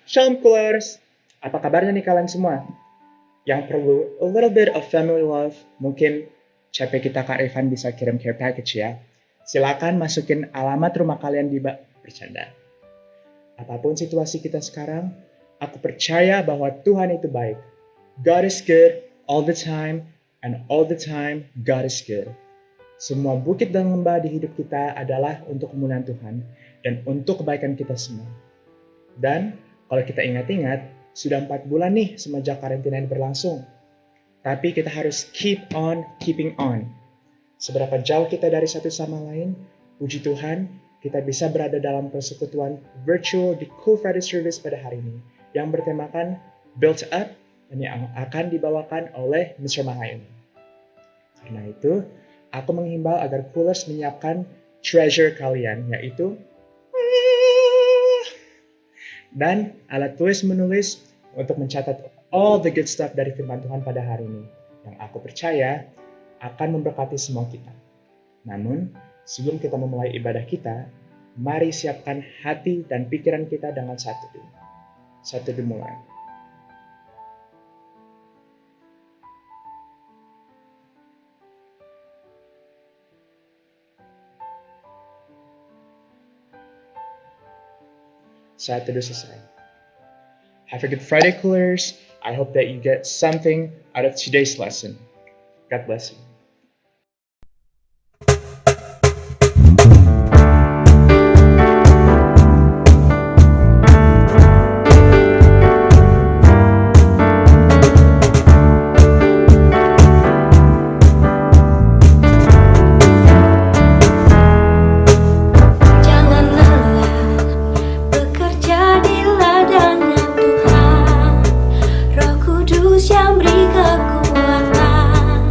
Shalom Coolers, apa kabarnya nih kalian semua? Yang perlu a little bit of family love, mungkin CP kita Kak Irfan bisa kirim care package ya. Silakan masukin alamat rumah kalian di bercanda. Apapun situasi kita sekarang, aku percaya bahwa Tuhan itu baik. God is good all the time, and all the time God is good. Semua bukit dan lembah di hidup kita adalah untuk kemuliaan Tuhan dan untuk kebaikan kita semua. Dan kalau kita ingat-ingat, sudah 4 bulan nih semenjak karantina ini berlangsung. Tapi kita harus keep on keeping on. Seberapa jauh kita dari satu sama lain, puji Tuhan, kita bisa berada dalam persekutuan virtual di Cool Friday Service pada hari ini, yang bertemakan Built Up, dan yang akan dibawakan oleh Mr. Mahayuni. Karena itu, aku menghimbau agar Coolers menyiapkan treasure kalian, yaitu dan alat tulis menulis untuk mencatat all the good stuff dari firman Tuhan pada hari ini, yang aku percaya akan memberkati semua kita. Namun, sebelum kita memulai ibadah kita, mari siapkan hati dan pikiran kita dengan satu dimulai. Saat teduh selesai. Have a good Friday, Coolers. I hope that you get something out of today's lesson. God bless you. Yang beri kekuatan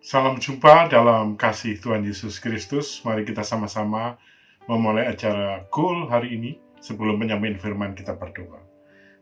Salam jumpa dalam kasih Tuhan Yesus Kristus. Mari kita sama-sama memulai acara Cool hari ini. Sebelum menyampaikan firman, kita berdoa.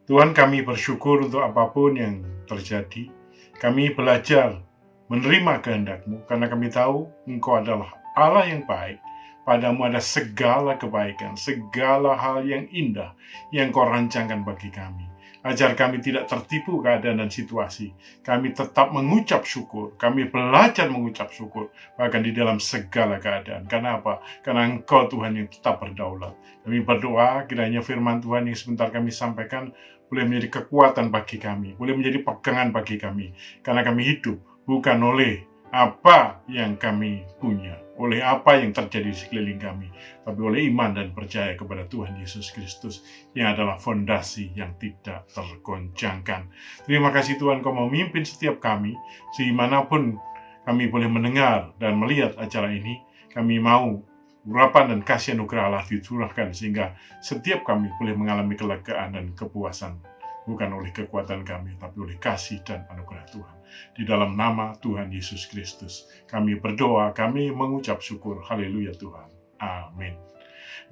Tuhan, kami bersyukur untuk apapun yang terjadi. Kami belajar menerima kehendak-Mu karena kami tahu Engkau adalah Allah yang baik. Padamu ada segala kebaikan, segala hal yang indah yang Kau rancangkan bagi kami. Ajar kami tidak tertipu keadaan dan situasi. Kami tetap mengucap syukur. Kami belajar mengucap syukur. Bahkan di dalam segala keadaan. Karena apa? Karena Engkau Tuhan yang tetap berdaulat. Kami berdoa kiranya firman Tuhan yang sebentar kami sampaikan boleh menjadi kekuatan bagi kami. Boleh menjadi pegangan bagi kami. Karena kami hidup bukan oleh apa yang kami punya, oleh apa yang terjadi di sekeliling kami, tapi oleh iman dan percaya kepada Tuhan Yesus Kristus yang adalah fondasi yang tidak tergoncangkan. Terima kasih Tuhan, Kau memimpin setiap kami, dimanapun kami boleh mendengar dan melihat acara ini. Kami mau urapan dan kasih anugerah Allah dicurahkan sehingga setiap kami boleh mengalami kelegaan dan kepuasan, bukan oleh kekuatan kami, tapi oleh kasih dan anugerah Tuhan. Di dalam nama Tuhan Yesus Kristus, kami berdoa, kami mengucap syukur. Haleluya Tuhan. Amin.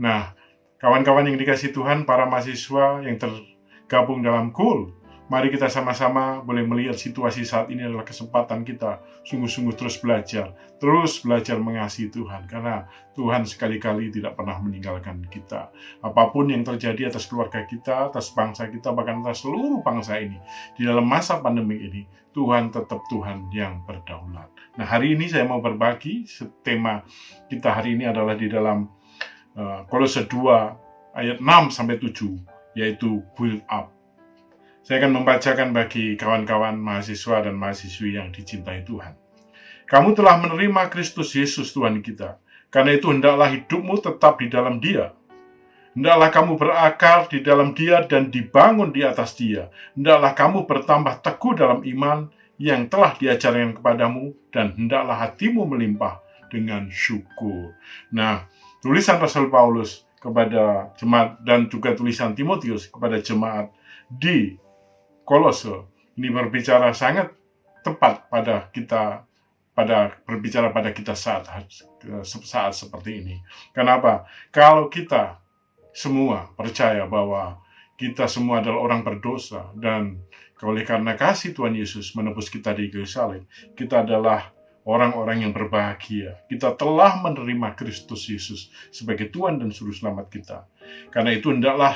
Nah, kawan-kawan yang dikasihi Tuhan, para mahasiswa yang tergabung dalam Cool, mari kita sama-sama boleh melihat situasi saat ini adalah kesempatan kita sungguh-sungguh terus belajar mengasihi Tuhan. Karena Tuhan sekali-kali tidak pernah meninggalkan kita. Apapun yang terjadi atas keluarga kita, atas bangsa kita, bahkan atas seluruh bangsa ini, di dalam masa pandemi ini, Tuhan tetap Tuhan yang berdaulat. Nah, hari ini saya mau berbagi, tema kita hari ini adalah di dalam Kolose 2 ayat 6-7, yaitu build up. Saya akan membacakan bagi kawan-kawan mahasiswa dan mahasiswi yang dicintai Tuhan. Kamu telah menerima Kristus Yesus Tuhan kita. Karena itu hendaklah hidupmu tetap di dalam Dia. Hendaklah kamu berakar di dalam Dia dan dibangun di atas Dia. Hendaklah kamu bertambah teguh dalam iman yang telah diajarkan kepadamu, dan hendaklah hatimu melimpah dengan syukur. Nah, tulisan Rasul Paulus kepada jemaat dan juga tulisan Timotius kepada jemaat di Kolose ini berbicara sangat tepat pada kita, berbicara pada kita saat seperti ini. Kenapa? Kalau kita semua percaya bahwa kita semua adalah orang berdosa, dan oleh karena kasih Tuhan Yesus menebus kita di kayu salib, kita adalah orang-orang yang berbahagia. Kita telah menerima Kristus Yesus sebagai Tuhan dan Juru Selamat kita. Karena itu hendaklah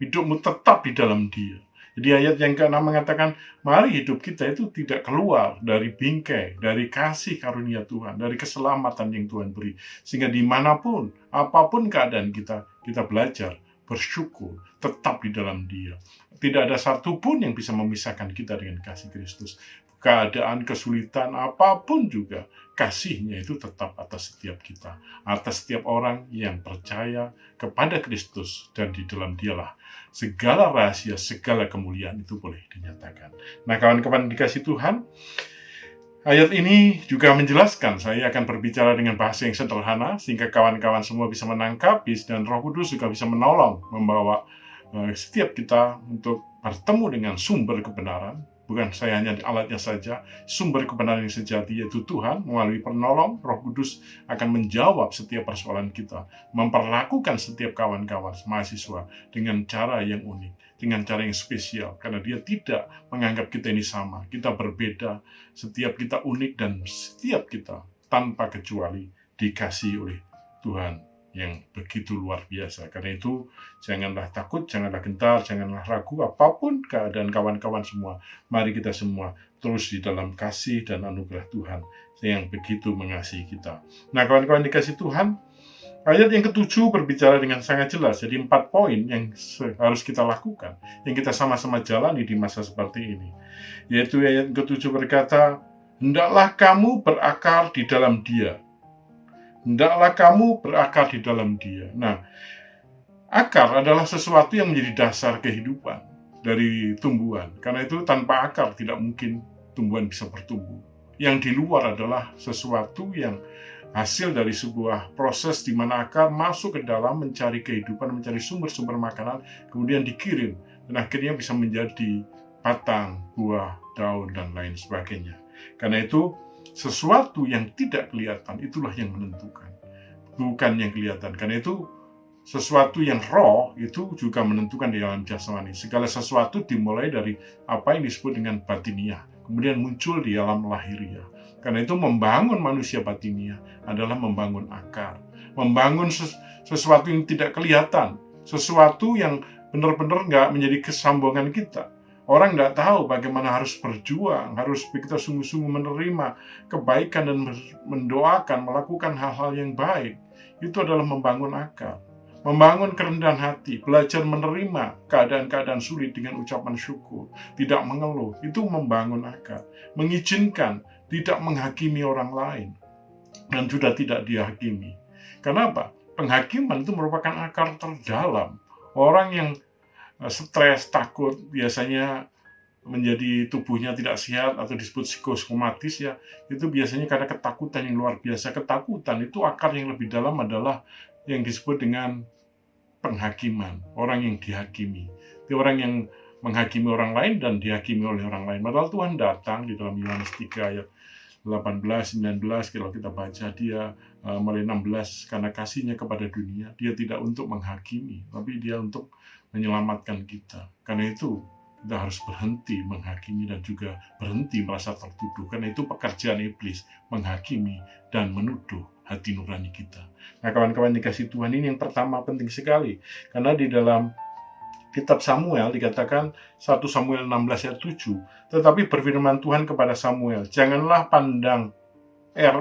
hidupmu tetap di dalam Dia. Jadi ayat yang ke-6 mengatakan, mari hidup kita itu tidak keluar dari bingkai, dari kasih karunia Tuhan, dari keselamatan yang Tuhan beri. Sehingga dimanapun, apapun keadaan kita belajar bersyukur, tetap di dalam Dia. Tidak ada satupun yang bisa memisahkan kita dengan kasih Kristus. Keadaan, kesulitan, apapun juga, kasih-Nya itu tetap atas setiap kita, atas setiap orang yang percaya kepada Kristus, dan di dalam Dialah segala rahasia, segala kemuliaan itu boleh dinyatakan. Nah, kawan-kawan dikasih Tuhan, ayat ini juga menjelaskan, saya akan berbicara dengan bahasa yang sederhana, sehingga kawan-kawan semua bisa menangkap, dan Roh Kudus juga bisa menolong, membawa setiap kita untuk bertemu dengan sumber kebenaran. Bukan saya hanya alatnya saja, sumber kebenaran yang sejati yaitu Tuhan. Melalui penolong, Roh Kudus akan menjawab setiap persoalan kita, memperlakukan setiap kawan-kawan mahasiswa dengan cara yang unik, dengan cara yang spesial, karena Dia tidak menganggap kita ini sama. Kita berbeda, setiap kita unik, dan setiap kita tanpa kecuali dikasihi oleh Tuhan yang begitu luar biasa. Karena itu, janganlah takut, janganlah gentar, janganlah ragu, apapun keadaan kawan-kawan semua. Mari kita semua terus di dalam kasih dan anugerah Tuhan yang begitu mengasihi kita. Nah, kawan-kawan dikasih Tuhan, ayat yang ke-7 berbicara dengan sangat jelas. Jadi 4 poin yang harus kita lakukan, yang kita sama-sama jalani di masa seperti ini. Yaitu ayat ke-7 berkata, hendaklah kamu berakar di dalam Dia. Hendaklah kamu berakar di dalam Dia. Nah, akar adalah sesuatu yang menjadi dasar kehidupan dari tumbuhan. Karena itu tanpa akar tidak mungkin tumbuhan bisa bertumbuh. Yang di luar adalah sesuatu yang hasil dari sebuah proses di mana akar masuk ke dalam mencari kehidupan, mencari sumber-sumber makanan, kemudian dikirim, dan akhirnya bisa menjadi batang, buah, daun, dan lain sebagainya. Karena itu, sesuatu yang tidak kelihatan itulah yang menentukan, bukan yang kelihatan. Karena itu sesuatu yang roh itu juga menentukan di dalam jasmani. Segala sesuatu dimulai dari apa yang disebut dengan batiniah, kemudian muncul di alam lahiriah. Karena itu membangun manusia batiniah adalah membangun akar, membangun sesuatu yang tidak kelihatan, sesuatu yang benar-benar nggak menjadi kesambungan kita. Orang nggak tahu bagaimana harus berjuang, harus kita sungguh-sungguh menerima kebaikan dan mendoakan, melakukan hal-hal yang baik. Itu adalah membangun akar, membangun kerendahan hati, belajar menerima keadaan-keadaan sulit dengan ucapan syukur, tidak mengeluh. Itu membangun akar, mengizinkan, tidak menghakimi orang lain, dan sudah tidak dihakimi. Kenapa? Penghakiman itu merupakan akar terdalam. Orang yang stres, takut, biasanya menjadi tubuhnya tidak sehat atau disebut psikosomatis ya, itu biasanya karena ketakutan yang luar biasa. Ketakutan itu akar yang lebih dalam adalah yang disebut dengan penghakiman, orang yang dihakimi. Itu orang yang menghakimi orang lain dan dihakimi oleh orang lain. Padahal Tuhan datang di dalam Yohanes 3 ayat 18, 19, kalau kita baca dia mulai 16, karena kasihnya kepada dunia, dia tidak untuk menghakimi, tapi dia untuk menyelamatkan kita. Karena itu kita harus berhenti menghakimi dan juga berhenti merasa tertuduh. Karena itu pekerjaan iblis, menghakimi dan menuduh hati nurani kita. Nah kawan-kawan dikasih Tuhan, ini yang pertama penting sekali. Karena di dalam kitab Samuel dikatakan 1 Samuel 16 ayat 7, tetapi berfirman Tuhan kepada Samuel, janganlah pandang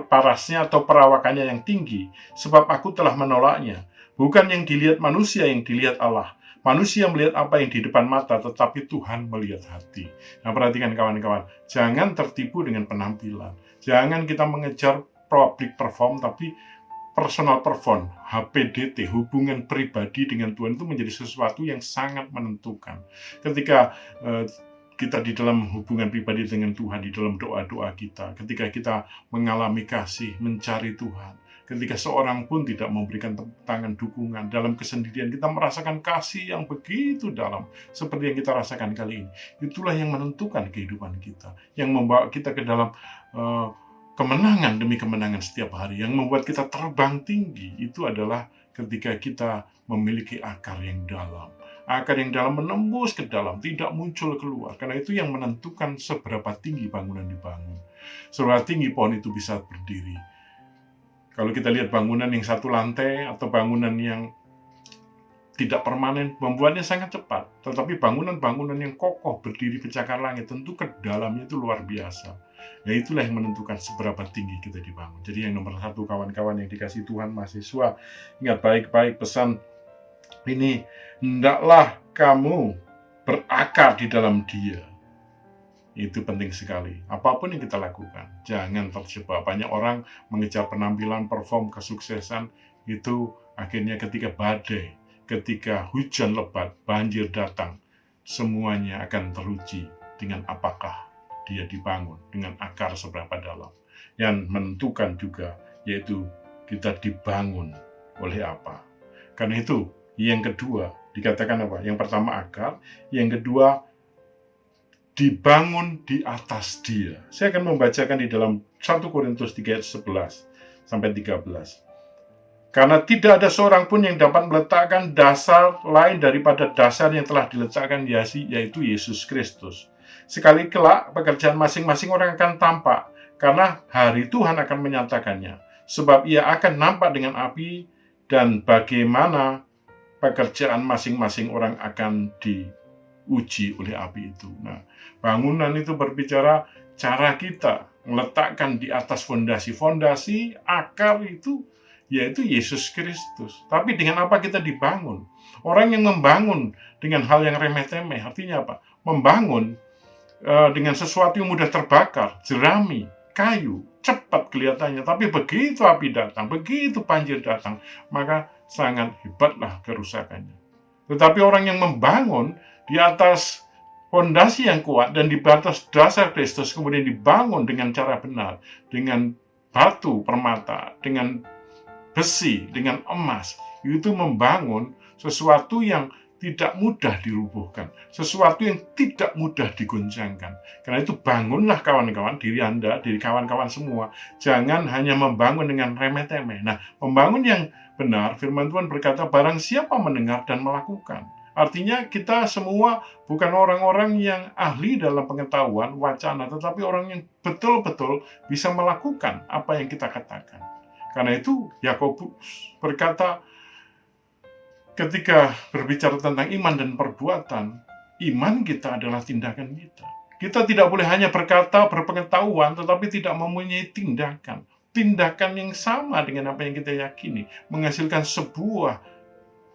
parasnya atau perawakannya yang tinggi, sebab aku telah menolaknya. Bukan yang dilihat manusia yang dilihat Allah. Manusia melihat apa yang di depan mata, tetapi Tuhan melihat hati. Nah perhatikan kawan-kawan, jangan tertipu dengan penampilan. Jangan kita mengejar public perform, tapi personal perform, HPDT, hubungan pribadi dengan Tuhan itu menjadi sesuatu yang sangat menentukan. Ketika kita di dalam hubungan pribadi dengan Tuhan, di dalam doa-doa kita, ketika kita mengalami kasih, mencari Tuhan, ketika seorang pun tidak memberikan tangan dukungan, dalam kesendirian kita merasakan kasih yang begitu dalam, seperti yang kita rasakan kali ini. Itulah yang menentukan kehidupan kita, yang membawa kita ke dalam kemenangan demi kemenangan setiap hari, yang membuat kita terbang tinggi. Itu adalah ketika kita memiliki akar yang dalam. Akar yang dalam menembus ke dalam, tidak muncul keluar. Karena itu yang menentukan seberapa tinggi bangunan dibangun, seberapa tinggi pohon itu bisa berdiri. Kalau kita lihat bangunan yang satu lantai atau bangunan yang tidak permanen, membuatnya sangat cepat. Tetapi bangunan-bangunan yang kokoh berdiri pencakar langit, tentu ke dalamnya itu luar biasa. Ya itulah yang menentukan seberapa tinggi kita dibangun. Jadi yang nomor satu, kawan-kawan yang dikasih Tuhan, mahasiswa, ingat baik-baik pesan ini, hendaklah kamu berakar di dalam Dia. Itu penting sekali. Apapun yang kita lakukan, jangan terjebak. Banyak orang mengejar penampilan, perform, kesuksesan, itu akhirnya ketika badai, ketika hujan lebat, banjir datang, semuanya akan teruji dengan apakah dia dibangun, dengan akar seberapa dalam. Yang menentukan juga, yaitu kita dibangun oleh apa. Karena itu, yang kedua, dikatakan apa? Yang pertama akar, yang kedua dibangun di atas Dia. Saya akan membacakan di dalam 1 Korintus 3 ayat 11 sampai 13. Karena tidak ada seorang pun yang dapat meletakkan dasar lain daripada dasar yang telah diletakkan yaitu Yesus Kristus. Sekali kelak pekerjaan masing-masing orang akan tampak, karena hari Tuhan akan menyatakannya. Sebab ia akan nampak dengan api, dan bagaimana pekerjaan masing-masing orang akan diuji oleh api itu. Nah, bangunan itu berbicara cara kita meletakkan di atas fondasi. Fondasi akar itu yaitu Yesus Kristus. Tapi dengan apa kita dibangun? Orang yang membangun dengan hal yang remeh-temeh, artinya apa? Membangun dengan sesuatu yang mudah terbakar, jerami, kayu, cepat kelihatannya. Tapi begitu api datang, begitu banjir datang, maka sangat hebatlah kerusakannya. Tetapi orang yang membangun di atas fondasi yang kuat dan di atas dasar Kristus, kemudian dibangun dengan cara benar, dengan batu permata, dengan besi, dengan emas, itu membangun sesuatu yang tidak mudah dirubuhkan, sesuatu yang tidak mudah digoncangkan. Karena itu bangunlah kawan-kawan, diri Anda, diri kawan-kawan semua, jangan hanya membangun dengan remeh-temeh. Nah, membangun yang benar, firman Tuhan berkata, barang siapa mendengar dan melakukan. Artinya kita semua bukan orang-orang yang ahli dalam pengetahuan, wacana, tetapi orang yang betul-betul bisa melakukan apa yang kita katakan. Karena itu Yakobus berkata, ketika berbicara tentang iman dan perbuatan, iman kita adalah tindakan kita. Kita tidak boleh hanya berkata, berpengetahuan, tetapi tidak mempunyai tindakan. Tindakan yang sama dengan apa yang kita yakini, menghasilkan sebuah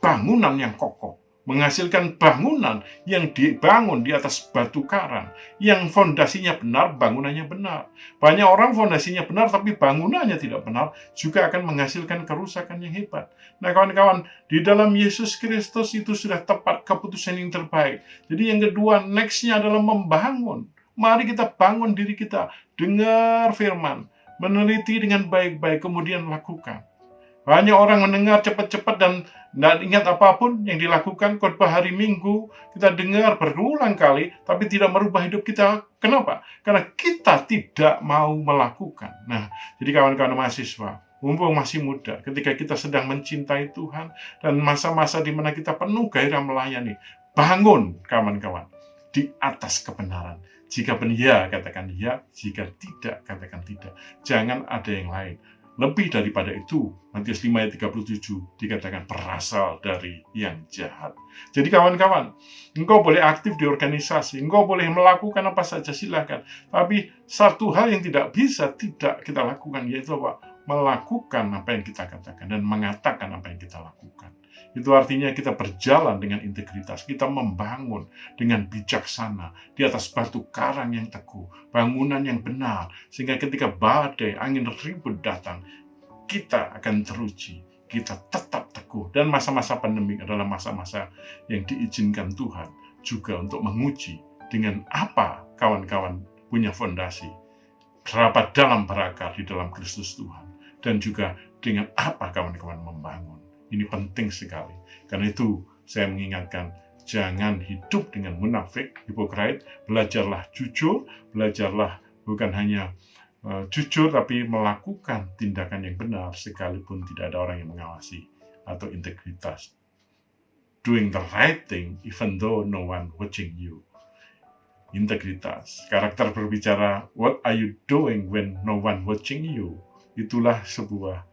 bangunan yang kokoh. Menghasilkan bangunan yang dibangun di atas batu karang, yang fondasinya benar, bangunannya benar. Banyak orang fondasinya benar, tapi bangunannya tidak benar, juga akan menghasilkan kerusakan yang hebat. Nah kawan-kawan, di dalam Yesus Kristus itu sudah tepat keputusan yang terbaik. Jadi yang kedua, next-nya adalah membangun. Mari kita bangun diri kita, dengar firman, meneliti dengan baik-baik, kemudian lakukan. Banyak orang mendengar cepat-cepat dan tidak ingat apapun yang dilakukan. Khotbah hari Minggu kita dengar berulang kali, tapi tidak merubah hidup kita. Kenapa? Karena kita tidak mau melakukan. Nah, jadi kawan-kawan mahasiswa, mumpung masih muda, ketika kita sedang mencintai Tuhan, dan masa-masa di mana kita penuh gairah melayani, bangun kawan-kawan di atas kebenaran. Jika benar, katakan ya. Jika tidak, katakan tidak. Jangan ada yang lain. Lebih daripada itu, Matius 5 ayat 37 dikatakan berasal dari yang jahat. Jadi kawan-kawan, engkau boleh aktif di organisasi, engkau boleh melakukan apa saja, silakan. Tapi satu hal yang tidak bisa tidak kita lakukan, yaitu apa? Melakukan apa yang kita katakan dan mengatakan apa yang kita lakukan. Itu artinya kita berjalan dengan integritas, kita membangun dengan bijaksana di atas batu karang yang teguh, bangunan yang benar, sehingga ketika badai, angin ribut datang, kita akan teruji, kita tetap teguh. Dan masa-masa pandemi adalah masa-masa yang diizinkan Tuhan juga untuk menguji dengan apa kawan-kawan punya fondasi, berapa dalam berakar di dalam Kristus Tuhan, dan juga dengan apa kawan-kawan membangun. Ini penting sekali. Karena itu saya mengingatkan, jangan hidup dengan munafik, hipokrit. Belajarlah jujur, belajarlah bukan hanya jujur, tapi melakukan tindakan yang benar sekalipun tidak ada orang yang mengawasi, atau integritas. Doing the right thing even though no one watching you. Integritas. Karakter berbicara, what are you doing when no one watching you? Itulah sebuah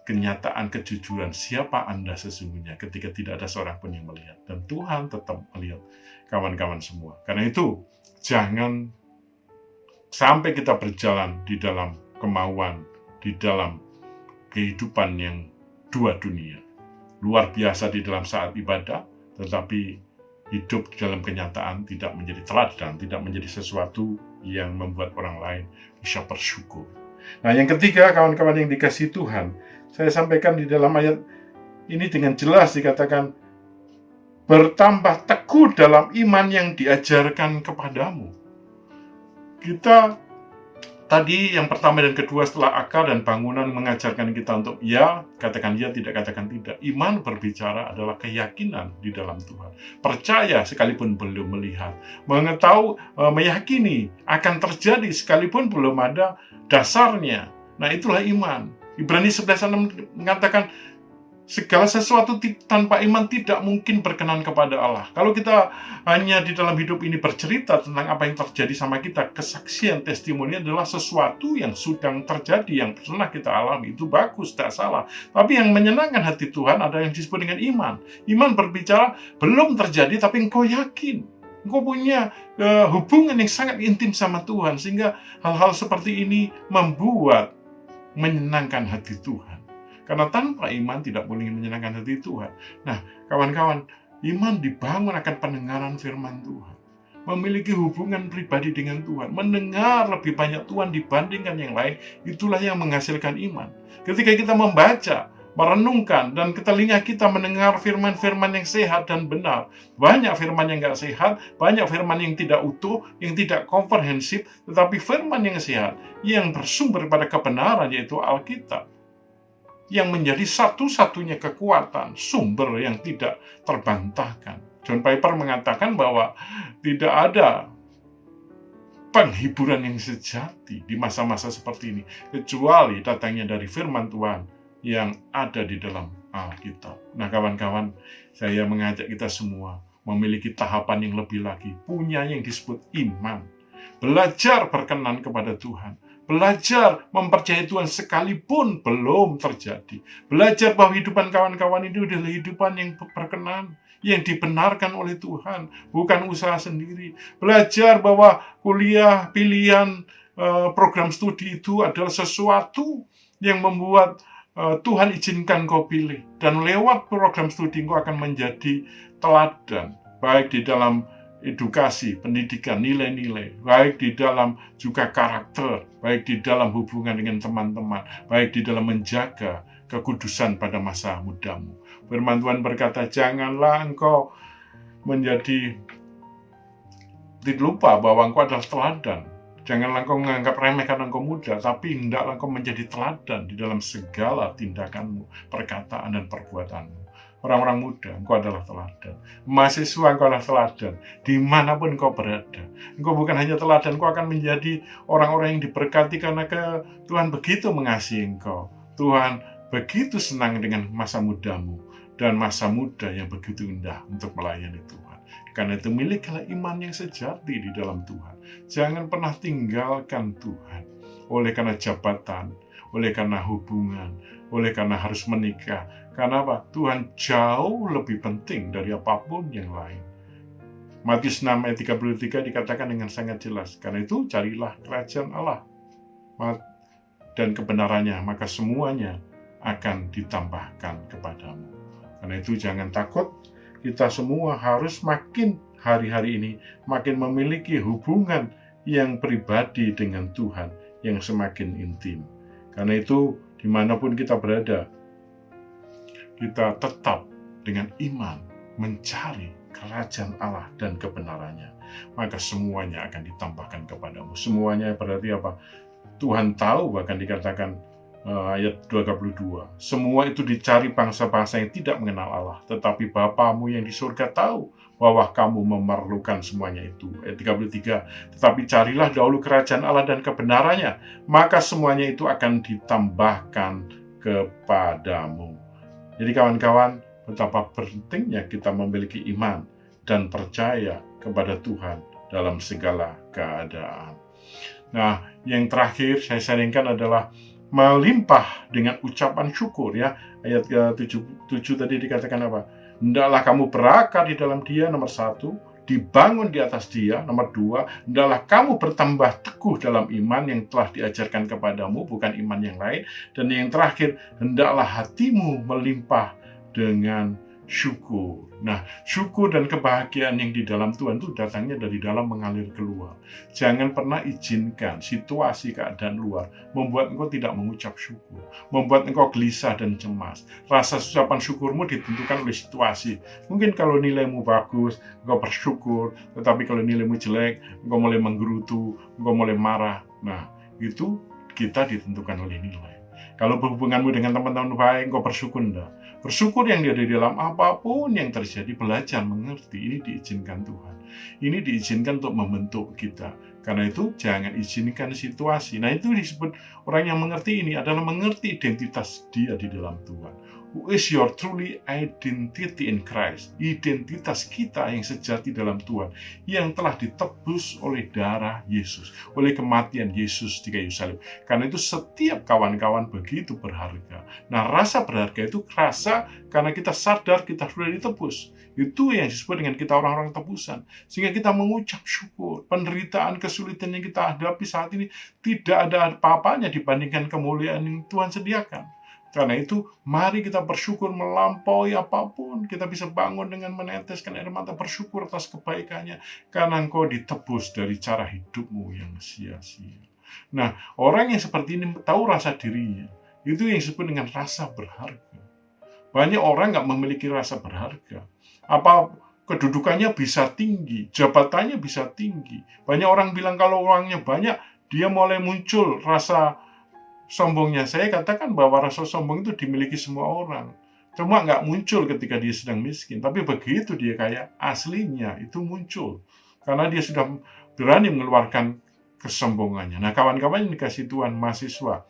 kenyataan kejujuran siapa Anda sesungguhnya ketika tidak ada seorang pun yang melihat. Dan Tuhan tetap melihat kawan-kawan semua. Karena itu, jangan sampai kita berjalan di dalam kemauan, di dalam kehidupan yang dua dunia. Luar biasa di dalam saat ibadah, tetapi hidup dalam kenyataan tidak menjadi teladan, tidak menjadi sesuatu yang membuat orang lain bisa bersyukur. Nah, yang ketiga, kawan-kawan yang dikasihi Tuhan, saya sampaikan di dalam ayat ini dengan jelas dikatakan, bertambah teguh dalam iman yang diajarkan kepadamu. Kita tadi yang pertama dan kedua setelah akar dan bangunan mengajarkan kita untuk ya, katakan ya, tidak katakan tidak. Iman berbicara adalah keyakinan di dalam Tuhan. Percaya sekalipun belum melihat. Meyakini akan terjadi sekalipun belum ada dasarnya. Nah, itulah iman. Ibrani 11:6 mengatakan segala sesuatu tanpa iman tidak mungkin berkenan kepada Allah. Kalau kita hanya di dalam hidup ini bercerita tentang apa yang terjadi sama kita, kesaksian, testimoni adalah sesuatu yang sedang terjadi, yang pernah kita alami. Itu bagus, tidak salah. Tapi yang menyenangkan hati Tuhan ada yang disebut dengan iman. Iman berbicara belum terjadi, tapi engkau yakin. Engkau punya hubungan yang sangat intim sama Tuhan, sehingga hal-hal seperti ini membuat menyenangkan hati Tuhan. Karena tanpa iman tidak boleh menyenangkan hati Tuhan. Nah, kawan-kawan, iman dibangun akan pendengaran firman Tuhan. Memiliki hubungan pribadi dengan Tuhan. Mendengar lebih banyak Tuhan dibandingkan yang lain, itulah yang menghasilkan iman. Ketika kita membaca, merenungkan, dan telinga kita mendengar firman-firman yang sehat dan benar. Banyak firman yang tidak sehat, banyak firman yang tidak utuh, yang tidak komprehensif, tetapi firman yang sehat, yang bersumber pada kebenaran, yaitu Alkitab. yang menjadi satu-satunya kekuatan, sumber yang tidak terbantahkan. John Piper mengatakan bahwa tidak ada penghiburan yang sejati di masa-masa seperti ini, kecuali datangnya dari firman Tuhan yang ada di dalam Alkitab. Nah kawan-kawan, saya mengajak kita semua memiliki tahapan yang lebih lagi, punya yang disebut iman. Belajar berkenan kepada Tuhan. Belajar mempercayai Tuhan sekalipun belum terjadi. Belajar bahwa kehidupan kawan-kawan itu adalah kehidupan yang berkenan, yang dibenarkan oleh Tuhan, bukan usaha sendiri. Belajar bahwa kuliah, pilihan, program studi itu adalah sesuatu yang membuat Tuhan izinkan kau pilih. Dan lewat program studi kau akan menjadi teladan, baik di dalam edukasi, pendidikan, nilai-nilai, baik di dalam juga karakter, baik di dalam hubungan dengan teman-teman, baik di dalam menjaga kekudusan pada masa mudamu. Firman Tuhan berkata, janganlah engkau menjadi lupa bahwa engkau adalah teladan. Janganlah engkau menganggap remeh karena engkau muda, tapi hendaklah engkau menjadi teladan di dalam segala tindakanmu, perkataan dan perbuatanmu. Orang-orang muda, engkau adalah teladan. Mahasiswa, engkau adalah teladan. Dimanapun engkau berada, engkau bukan hanya teladan, engkau akan menjadi orang-orang yang diberkati karena Tuhan begitu mengasihi engkau. Tuhan begitu senang dengan masa mudamu dan masa muda yang begitu indah untuk melayani Tuhan. Karena itu milikilah iman yang sejati di dalam Tuhan. Jangan pernah tinggalkan Tuhan oleh karena jabatan, oleh karena hubungan, oleh karena harus menikah. Karena apa? Tuhan jauh lebih penting dari apapun yang lain. Matius 6 ayat 33 dikatakan dengan sangat jelas. Karena itu carilah kerajaan Allah dan kebenarannya, maka semuanya akan ditambahkan kepadamu. Karena itu jangan takut, kita semua harus makin hari-hari ini makin memiliki hubungan yang pribadi dengan Tuhan yang semakin intim. Karena itu dimanapun kita berada, kita tetap dengan iman mencari kerajaan Allah dan kebenarannya, maka semuanya akan ditambahkan kepadamu. Semuanya berarti apa? Tuhan tahu, bahkan dikatakan ayat 22, semua itu dicari bangsa-bangsa yang tidak mengenal Allah, tetapi Bapamu yang di surga tahu bahwa kamu memerlukan semuanya itu. Ayat 33, tetapi carilah dahulu kerajaan Allah dan kebenarannya, maka semuanya itu akan ditambahkan kepadamu. Jadi kawan-kawan, betapa pentingnya kita memiliki iman dan percaya kepada Tuhan dalam segala keadaan. Nah, yang terakhir saya sharingkan adalah melimpah dengan ucapan syukur, ya. Ayat ke-7 tadi dikatakan apa? Hendaklah kamu berakar di dalam Dia, nomor 1, dibangun di atas Dia, nomor 2, hendaklah kamu bertambah teguh dalam iman yang telah diajarkan kepadamu, bukan iman yang lain. Dan yang terakhir, hendaklah hatimu melimpah dengan syukur. Nah, syukur dan kebahagiaan yang di dalam Tuhan itu datangnya dari dalam mengalir keluar. Jangan pernah izinkan situasi keadaan luar membuat engkau tidak mengucap syukur, membuat engkau gelisah dan cemas. Rasa ucapan syukurmu ditentukan oleh situasi. Mungkin kalau nilaimu bagus, engkau bersyukur, tetapi kalau nilaimu jelek, engkau mulai menggerutu, engkau mulai marah. Nah, itu kita ditentukan oleh nilai. Kalau hubunganmu dengan teman-teman baik, engkau bersyukur enggak? Bersyukur yang ada di dalam apapun yang terjadi, belajar mengerti. Ini diizinkan Tuhan. Ini diizinkan untuk membentuk kita. Karena itu jangan izinkan situasi. Nah, itu disebut orang yang mengerti ini adalah mengerti identitas dia di dalam Tuhan. Who is your truly identity in Christ? Identitas kita yang sejati dalam Tuhan, yang telah ditebus oleh darah Yesus, oleh kematian Yesus di kayu salib. Karena itu setiap kawan-kawan begitu berharga. Nah, rasa berharga itu rasa karena kita sadar kita sudah ditebus. Itu yang disebut dengan kita orang-orang tebusan. Sehingga kita mengucap syukur. Penderitaan, kesulitan yang kita hadapi saat ini tidak ada apa-apanya dibandingkan kemuliaan yang Tuhan sediakan. Karena itu, mari kita bersyukur melampaui apapun. Kita bisa bangun dengan meneteskan air mata, bersyukur atas kebaikannya. Karena engkau ditebus dari cara hidupmu yang sia-sia. Nah, orang yang seperti ini tahu rasa dirinya. Itu yang disebut dengan rasa berharga. Banyak orang nggak memiliki rasa berharga. Apa kedudukannya bisa tinggi, jabatannya bisa tinggi. Banyak orang bilang kalau uangnya banyak, dia mulai muncul rasa sombongnya. Saya katakan bahwa rasa sombong itu dimiliki semua orang. Cuma nggak muncul ketika dia sedang miskin. Tapi begitu dia kaya, aslinya itu muncul. Karena dia sudah berani mengeluarkan kesombongannya. Nah, kawan-kawan yang dikasih Tuhan, mahasiswa,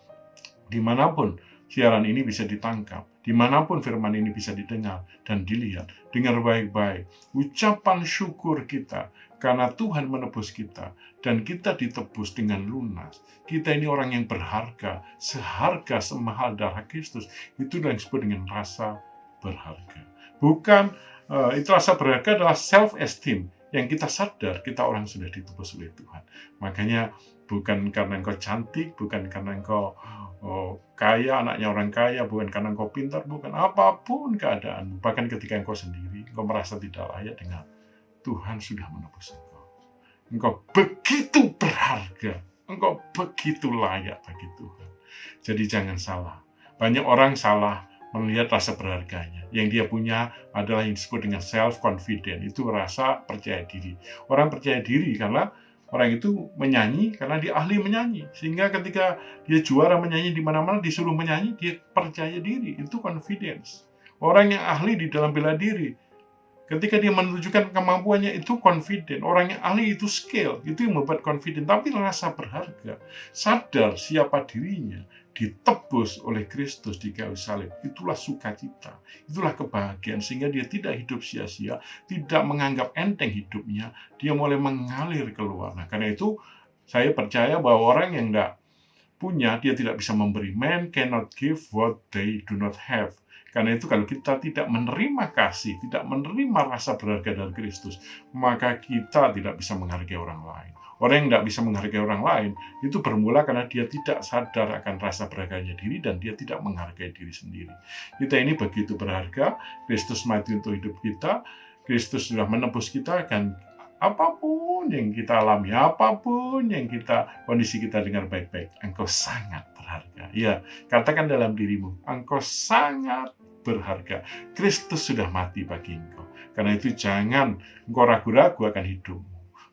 dimanapun siaran ini bisa ditangkap, dimanapun firman ini bisa didengar dan dilihat, dengar baik-baik. Ucapan syukur kita karena Tuhan menebus kita dan kita ditebus dengan lunas. Kita ini orang yang berharga, seharga semahal darah Kristus. Itu yang disebut dengan rasa berharga. Bukan itu rasa berharga adalah self-esteem yang kita sadar kita orang sudah ditebus oleh Tuhan. Makanya bukan karena engkau cantik, bukan karena engkau kaya, anaknya orang kaya, bukan karena engkau pintar, bukan apapun keadaan. Bahkan ketika engkau sendiri, engkau merasa tidak layak dengan Tuhan sudah menebus engkau. Engkau begitu berharga, engkau begitu layak bagi Tuhan. Jadi jangan salah. Banyak orang salah melihat rasa berharganya. Yang dia punya adalah yang disebut dengan self-confident. Itu rasa percaya diri. Orang percaya diri karena orang itu menyanyi karena dia ahli menyanyi. Sehingga ketika dia juara menyanyi di mana-mana, disuruh menyanyi, dia percaya diri. Itu confidence. Orang yang ahli di dalam bela diri, ketika dia menunjukkan kemampuannya, itu confident. Orang yang ahli itu skill. Itu yang membuat confident. Tapi rasa berharga, sadar siapa dirinya, ditebus oleh Kristus di kayu salib. Itulah sukacita, itulah kebahagiaan, sehingga dia tidak hidup sia-sia, tidak menganggap enteng hidupnya, dia mulai mengalir keluar. Nah, karena itu saya percaya bahwa orang yang tidak punya, dia tidak bisa memberi. Man cannot give what they do not have. Karena itu kalau kita tidak menerima kasih, tidak menerima rasa berharga dari Kristus, maka kita tidak bisa menghargai orang lain. Orang yang tidak bisa menghargai orang lain, itu bermula karena dia tidak sadar akan rasa berharganya diri dan dia tidak menghargai diri sendiri. Kita ini begitu berharga, Kristus mati untuk hidup kita, Kristus sudah menebus kita, dan apapun yang kita alami, apapun yang kondisi kita dengar baik-baik, engkau sangat berharga. Ya, katakan dalam dirimu, engkau sangat berharga. Kristus sudah mati bagi engkau. Karena itu jangan engkau ragu-ragu akan hidupmu.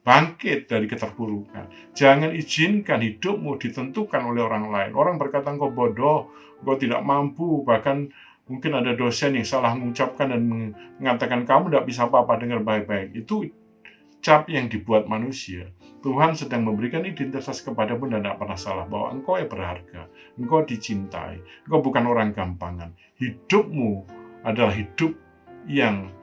Bangkit dari keterpurukan. Jangan izinkan hidupmu ditentukan oleh orang lain. Orang berkata engkau bodoh, engkau tidak mampu, bahkan mungkin ada dosen yang salah mengucapkan dan mengatakan kamu tidak bisa apa-apa, dengar baik-baik. Itu cap yang dibuat manusia. Tuhan sedang memberikan identitas kepadamu dan tidak pernah salah bahwa engkau yang berharga, engkau dicintai, engkau bukan orang gampangan. Hidupmu adalah hidup yang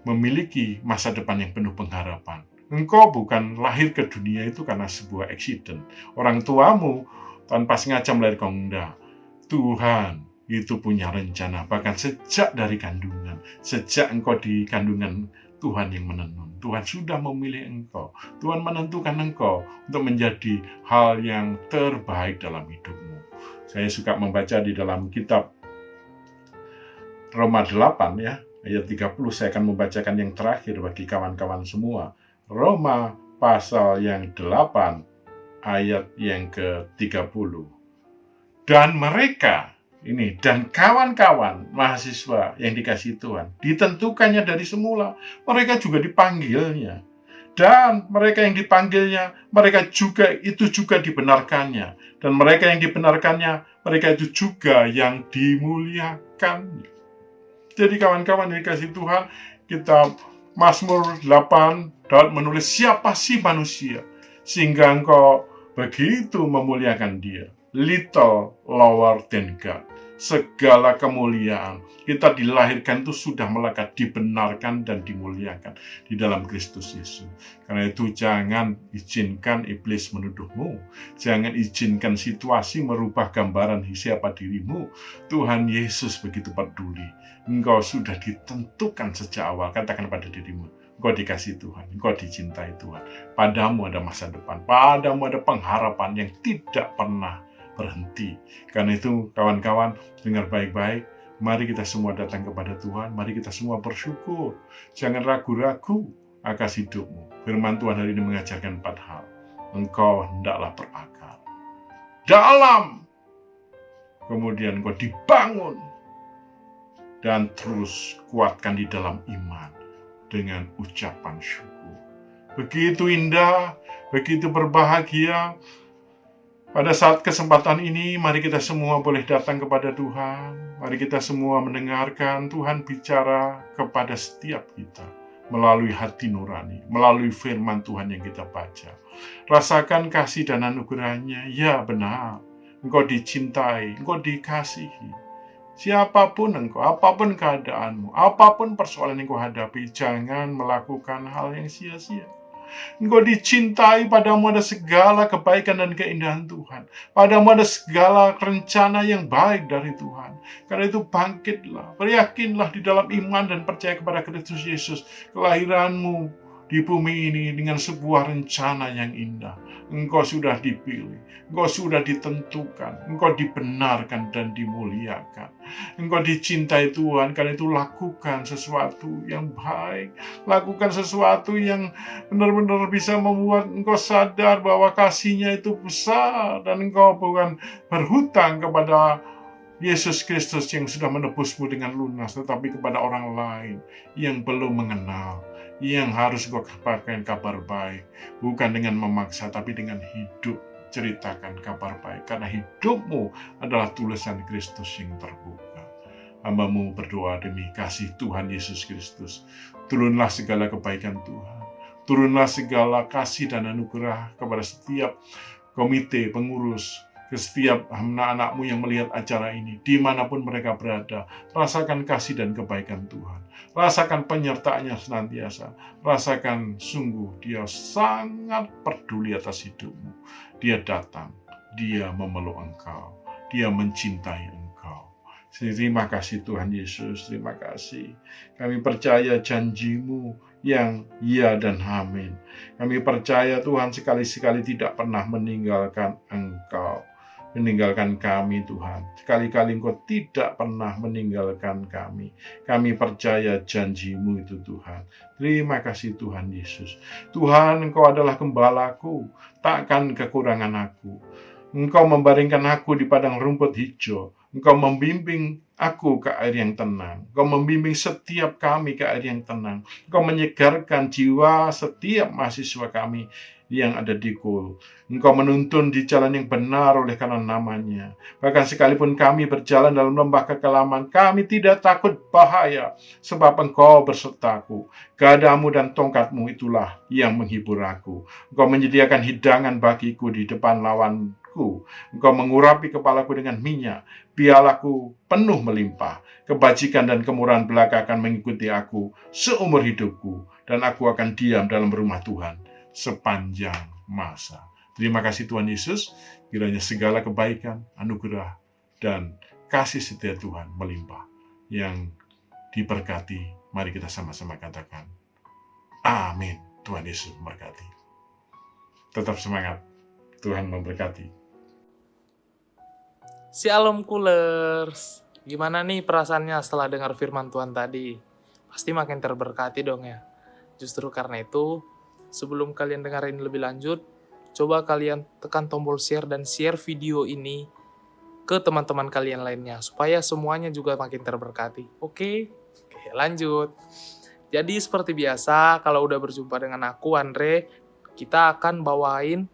memiliki masa depan yang penuh pengharapan. Engkau bukan lahir ke dunia itu karena sebuah accident. Orang tuamu tanpa sengaja melahirkan enggak. Tuhan itu punya rencana, bahkan sejak dari kandungan, sejak engkau di kandungan, Tuhan yang menenun. Tuhan sudah memilih engkau. Tuhan menentukan engkau untuk menjadi hal yang terbaik dalam hidupmu. Saya suka membaca di dalam kitab Roma 8 ya, ayat 30. Saya akan membacakan yang terakhir bagi kawan-kawan semua. Roma pasal yang 8 ayat yang ke-30. Dan mereka ini, dan kawan-kawan mahasiswa yang dikasihi Tuhan, ditentukannya dari semula. Mereka juga dipanggilnya. Dan mereka yang dipanggilnya, mereka juga dibenarkannya. Dan mereka yang dibenarkannya, mereka itu juga yang dimuliakan. Jadi kawan-kawan yang dikasihi Tuhan, kitab Mazmur 8, Daud menulis siapa sih manusia, sehingga engkau begitu memuliakan dia. Little lower than God. Segala kemuliaan kita dilahirkan itu sudah melekat, dibenarkan dan dimuliakan di dalam Kristus Yesus. Karena itu jangan izinkan iblis menuduhmu, jangan izinkan situasi merubah gambaran siapa dirimu. Tuhan Yesus begitu peduli. Engkau sudah ditentukan sejak awal. Katakan pada dirimu, engkau dikasih Tuhan, engkau dicintai Tuhan. Padamu ada masa depan, padamu ada pengharapan yang tidak pernah berhenti. Karena itu kawan-kawan, dengar baik-baik. Mari kita semua datang kepada Tuhan. Mari kita semua bersyukur. Jangan ragu-ragu akan hidupmu. Firman Tuhan hari ini mengajarkan 4 hal. Engkau hendaklah berakal dalam, kemudian engkau dibangun, dan terus kuatkan di dalam iman dengan ucapan syukur. Begitu indah, begitu berbahagia. Pada saat kesempatan ini, mari kita semua boleh datang kepada Tuhan. Mari kita semua mendengarkan Tuhan bicara kepada setiap kita melalui hati nurani, melalui firman Tuhan yang kita baca. Rasakan kasih dan anugerahnya. Ya benar, engkau dicintai, engkau dikasihi. Siapapun engkau, apapun keadaanmu, apapun persoalan yang engkau hadapi, jangan melakukan hal yang sia-sia. Engkau dicintai, padamu ada segala kebaikan dan keindahan Tuhan. Padamu ada segala rencana yang baik dari Tuhan. Karena itu bangkitlah, beryakinlah di dalam iman dan percaya kepada Kristus Yesus. Kelahiranmu di bumi ini dengan sebuah rencana yang indah. Engkau sudah dipilih, engkau sudah ditentukan, engkau dibenarkan dan dimuliakan. Engkau dicintai Tuhan, karena itu lakukan sesuatu yang baik. Lakukan sesuatu yang benar-benar bisa membuat engkau sadar bahwa kasih-Nya itu besar. Dan engkau bukan berhutang kepada Yesus Kristus yang sudah menebusmu dengan lunas, tetapi kepada orang lain yang belum mengenal, yang harus engkau katakan kabar baik, bukan dengan memaksa, tapi dengan hidup. Ceritakan kabar baik, karena hidupmu adalah tulisan Kristus yang terbuka. Hamba-Mu berdoa demi kasih Tuhan Yesus Kristus. Turunlah segala kebaikan Tuhan, turunlah segala kasih dan anugerah kepada setiap komite pengurus, ke setiap anak-anak-Mu yang melihat acara ini, dimanapun mereka berada. Rasakan kasih dan kebaikan Tuhan. Rasakan penyertaannya senantiasa. Rasakan sungguh Dia sangat peduli atas hidupmu. Dia datang, Dia memeluk engkau, Dia mencintai engkau. Terima kasih Tuhan Yesus, terima kasih. Kami percaya janji-Mu yang ya dan amin. Kami percaya Tuhan sekali-sekali tidak pernah meninggalkan Engkau, meninggalkan kami Tuhan. Sekali-kali Engkau tidak pernah meninggalkan kami. Kami percaya janji-Mu itu Tuhan. Terima kasih Tuhan Yesus. Tuhan, Engkau adalah gembalaku, takkan kekurangan aku. Engkau membaringkan aku di padang rumput hijau. Engkau membimbing aku ke air yang tenang. Engkau membimbing setiap kami ke air yang tenang. Engkau menyegarkan jiwa setiap mahasiswa kami yang ada di KUL. Engkau menuntun di jalan yang benar oleh karena nama-Nya. Bahkan sekalipun kami berjalan dalam lembah kekelaman, kami tidak takut bahaya, sebab Engkau bersertaku. Gadamu dan tongkat-Mu itulah yang menghibur aku. Engkau menyediakan hidangan bagiku di depan lawanku. Engkau mengurapi kepalaku dengan minyak, pialaku penuh melimpah. Kebajikan dan kemurahan belaka akan mengikuti aku seumur hidupku, dan aku akan diam dalam rumah Tuhan sepanjang masa. Terima kasih Tuhan Yesus, kiranya segala kebaikan, anugerah, dan kasih setia Tuhan melimpah. Yang diberkati, mari kita sama-sama katakan, amin. Tuhan Yesus memberkati. Tetap semangat, Tuhan memberkati. Shalom Kulers, gimana nih perasaannya setelah dengar firman Tuhan tadi? Pasti makin terberkati dong ya. Justru karena itu, sebelum kalian dengerin lebih lanjut, coba kalian tekan tombol share dan share video ini ke teman-teman kalian lainnya, supaya semuanya juga makin terberkati. Oke, lanjut. Jadi seperti biasa, kalau udah berjumpa dengan aku, Andre, kita akan bawain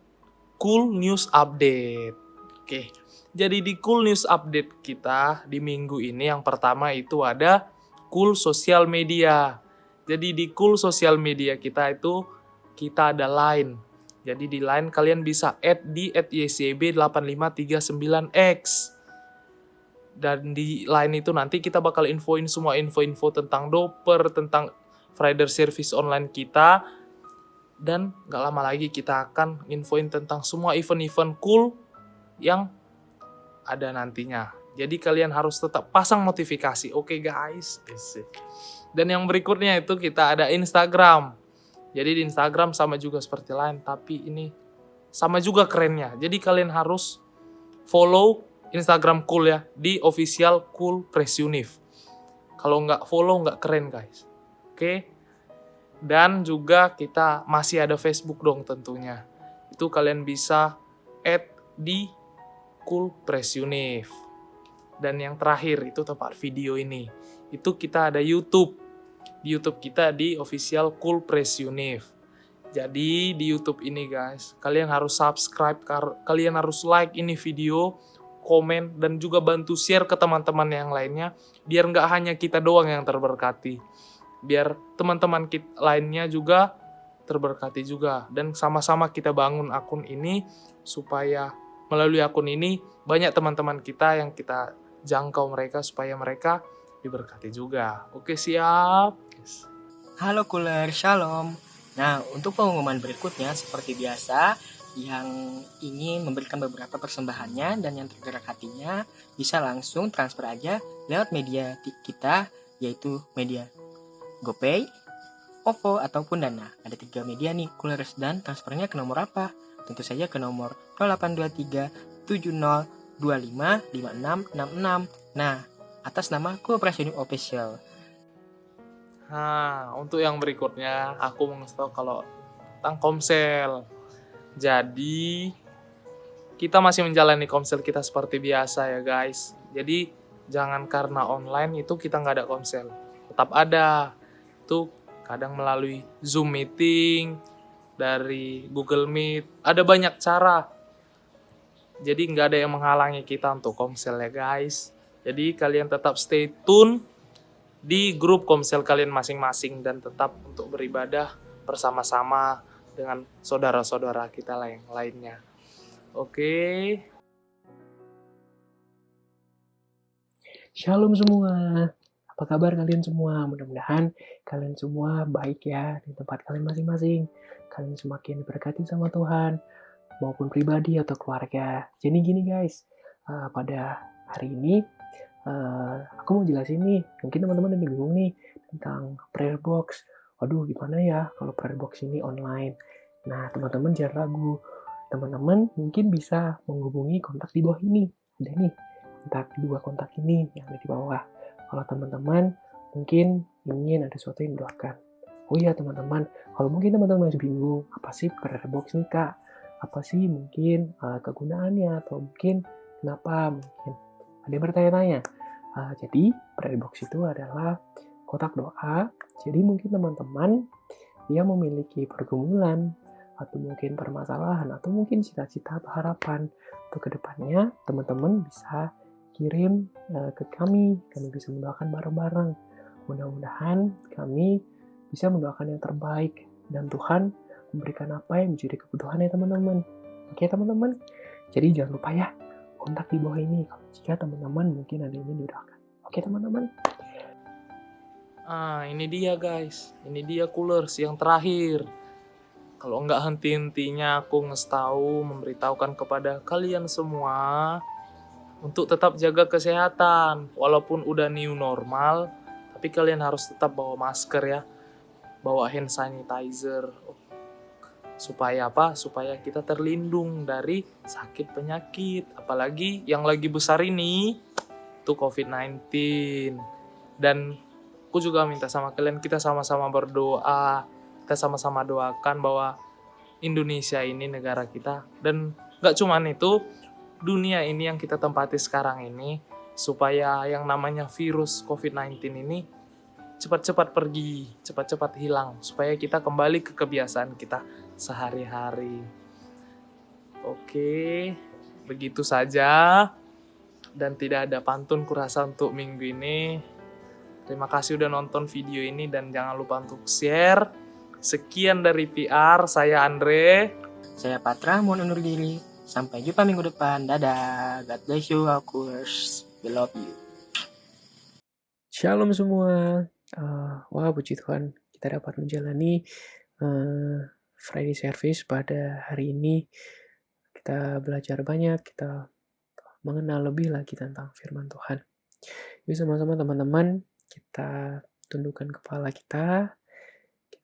Cool News Update. Oke, jadi di Cool News Update kita di minggu ini, yang pertama itu ada Cool Social Media. Jadi di Cool Social Media kita itu, kita ada Line. Jadi di Line kalian bisa add di @ycb8539x. Dan di Line itu nanti kita bakal infoin semua info-info tentang Doper, tentang rider service online kita. Dan gak lama lagi kita akan infoin tentang semua event-event cool yang ada nantinya. Jadi kalian harus tetap pasang notifikasi. Oke guys. Dan yang berikutnya itu kita ada Instagram. Jadi di Instagram sama juga seperti Line, tapi ini sama juga kerennya. Jadi kalian harus follow Instagram Cool ya, di official Cool Press Univ. Kalau nggak follow nggak keren guys. Oke. Dan juga kita masih ada Facebook dong tentunya. Itu kalian bisa add di Cool Press Univ. Dan yang terakhir itu tempat video ini. Itu kita ada YouTube. Di YouTube kita di official Cool Press Univ. Jadi di YouTube ini guys, kalian harus subscribe, kalian harus like ini video, komen, dan juga bantu share ke teman-teman yang lainnya, biar nggak hanya kita doang yang terberkati, biar teman-teman lainnya juga terberkati juga, dan sama-sama kita bangun akun ini supaya melalui akun ini banyak teman-teman kita yang kita jangkau mereka supaya mereka diberkati juga. Oke, siap? Yes. Halo Cooler, Shalom. Nah, untuk pengumuman berikutnya seperti biasa, yang ingin memberikan beberapa persembahannya dan yang tergerak hatinya bisa langsung transfer aja lewat media kita, yaitu media GoPay, OVO, ataupun Dana. Ada 3 media nih Coolers, dan transfernya ke nomor apa? Tentu saja ke nomor 0823 70 25 5666. Nah, atas nama Kooperasi Official. Nah, untuk yang berikutnya, aku mau ngasih tahu kalau tentang Komsel. Jadi, kita masih menjalani Komsel kita seperti biasa ya guys. Jadi, jangan karena online itu kita nggak ada Komsel. Tetap ada. Itu kadang melalui Zoom meeting, dari Google Meet. Ada banyak cara. Jadi, nggak ada yang menghalangi kita untuk Komsel ya guys. Jadi, kalian tetap stay tune di grup Komsel kalian masing-masing dan tetap untuk beribadah bersama-sama dengan saudara-saudara kita lainnya. Oke. Shalom semua. Apa kabar kalian semua? Mudah-mudahan kalian semua baik ya di tempat kalian masing-masing. Kalian semakin diberkati sama Tuhan maupun pribadi atau keluarga. Jadi gini guys, pada hari ini aku mau jelasin nih, mungkin teman-teman ada bingung nih tentang prayer box. Waduh, gimana ya kalau prayer box ini online? Nah, teman-teman jangan ragu. Teman-teman mungkin bisa menghubungi kontak di bawah ini. Ada nih, dua kontak ini yang ada di bawah. Kalau teman-teman mungkin ingin ada sesuatu yang mendoakan. Oh iya teman-teman, kalau mungkin teman-teman masih bingung, apa sih prayer box nih kak? Apa sih mungkin kegunaannya atau mungkin kenapa mungkin ada yang bertanya-tanya. Jadi prayer box itu adalah kotak doa. Jadi mungkin teman-teman yang memiliki pergumulan atau mungkin permasalahan atau mungkin cita-cita atau harapan untuk kedepannya, teman-teman bisa kirim ke kami bisa mendoakan bareng-bareng. Mudah-mudahan kami bisa mendoakan yang terbaik dan Tuhan memberikan apa yang menjadi kebutuhannya teman-teman. Oke teman-teman, jadi jangan lupa ya kontak di bawah ini kalau jika teman-teman mungkin ada yang ingin didoakan. Oke teman-teman. Ini dia guys. Ini dia Coolers yang terakhir. Kalau nggak henti-hentinya aku tahu memberitahukan kepada kalian semua untuk tetap jaga kesehatan. Walaupun udah new normal, tapi kalian harus tetap bawa masker ya. Bawa hand sanitizer. Supaya apa? Supaya kita terlindung dari sakit penyakit. Apalagi yang lagi besar ini, itu COVID-19. Dan aku juga minta sama kalian, kita sama-sama berdoa. Kita sama-sama doakan bahwa Indonesia ini negara kita. Dan gak cuman itu, dunia ini yang kita tempati sekarang ini, supaya yang namanya virus COVID-19 ini cepat-cepat pergi, cepat-cepat hilang, supaya kita kembali ke kebiasaan kita sehari-hari. Oke, begitu saja. Dan tidak ada pantun kurasa untuk minggu ini. Terima kasih udah nonton video ini dan jangan lupa untuk share. Sekian dari PR, saya Andre. Saya Patra, mohon undur diri. Sampai jumpa minggu depan. Dadah. God bless you, our Coolers. We love you. Shalom semua. Wah, puji Tuhan kita dapat menjalani Friday service pada hari ini. Kita belajar banyak, kita mengenal lebih lagi tentang firman Tuhan. Yuk sama-sama teman-teman, kita tundukkan kepala kita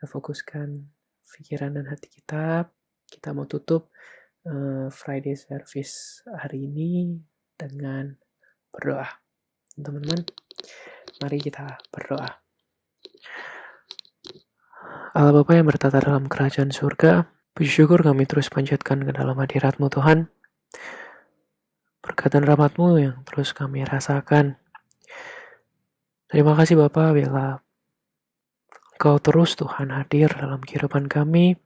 fokuskan pikiran dan hati kita. Kita mau tutup Friday service hari ini dengan berdoa. Teman-teman, mari kita berdoa. Allah Bapa yang bertata dalam kerajaan surga, puji syukur kami terus panjatkan ke dalam hadirat-Mu Tuhan. Berkat dan rahmat-Mu yang terus kami rasakan. Terima kasih Bapa bila Engkau terus Tuhan hadir dalam kehidupan kami.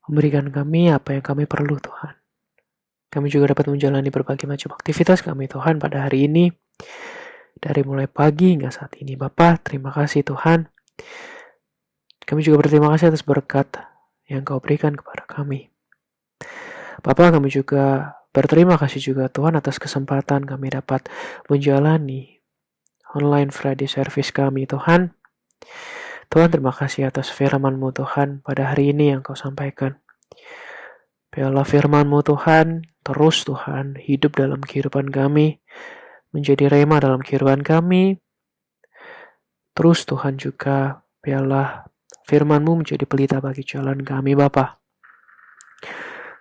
Memberikan kami apa yang kami perlu Tuhan. Kami juga dapat menjalani berbagai macam aktivitas kami Tuhan pada hari ini. Dari mulai pagi hingga saat ini. Bapa, terima kasih Tuhan. Kami juga berterima kasih atas berkat yang Kau berikan kepada kami. Bapa, kami juga berterima kasih juga Tuhan atas kesempatan kami dapat menjalani online Friday service kami Tuhan. Tuhan, terima kasih atas firman-Mu Tuhan pada hari ini yang Kau sampaikan. Biarlah firman-Mu Tuhan, terus Tuhan hidup dalam kehidupan kami, menjadi rema dalam kehidupan kami. Terus Tuhan juga, biarlah firman-Mu menjadi pelita bagi jalan kami Bapa.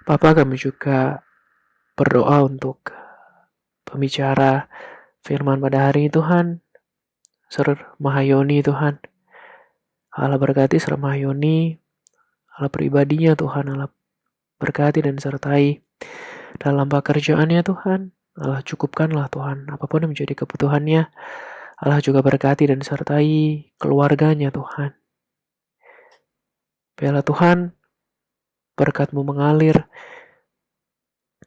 Bapa, kami juga berdoa untuk pembicara firman pada hari ini Tuhan, Sir Mahayoni Tuhan. Allah berkati Sir Mahayoni, Allah pribadinya Tuhan, Allah berkati dan sertai dalam pekerjaannya Tuhan. Allah cukupkanlah Tuhan, apapun yang menjadi kebutuhannya. Allah juga berkati dan sertai keluarganya Tuhan. Biarlah Tuhan, berkat-Mu mengalir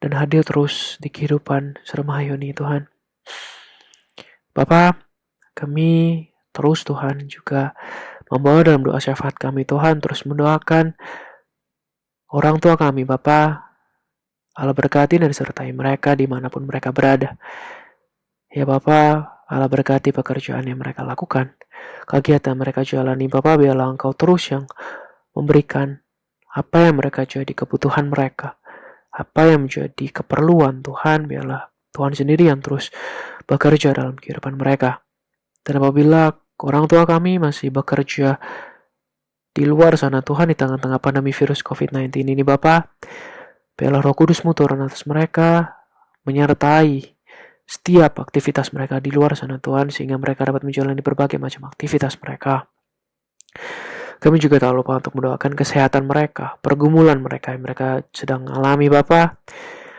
dan hadir terus di kehidupan Sir Mahayoni Tuhan. Bapa, kami terus Tuhan juga membawa dalam doa syafaat kami Tuhan, terus mendoakan orang tua kami Bapa. Allah berkati dan sertai mereka dimanapun mereka berada. Ya Bapa, Allah berkati pekerjaan yang mereka lakukan, kegiatan mereka jalani Bapa. Biarlah Engkau terus yang memberikan apa yang mereka jadi kebutuhan mereka, apa yang menjadi keperluan Tuhan. Biarlah Tuhan sendiri yang terus bekerja dalam kehidupan mereka. Dan apabila orang tua kami masih bekerja di luar sana Tuhan, di tengah-tengah pandemi virus COVID-19 ini Bapa, biarlah Roh Kudus-Mu turun atas mereka, menyertai setiap aktivitas mereka di luar sana Tuhan, sehingga mereka dapat menjalani berbagai macam aktivitas mereka. Kami juga tak lupa untuk mendoakan kesehatan mereka, pergumulan mereka yang mereka sedang alami Bapa.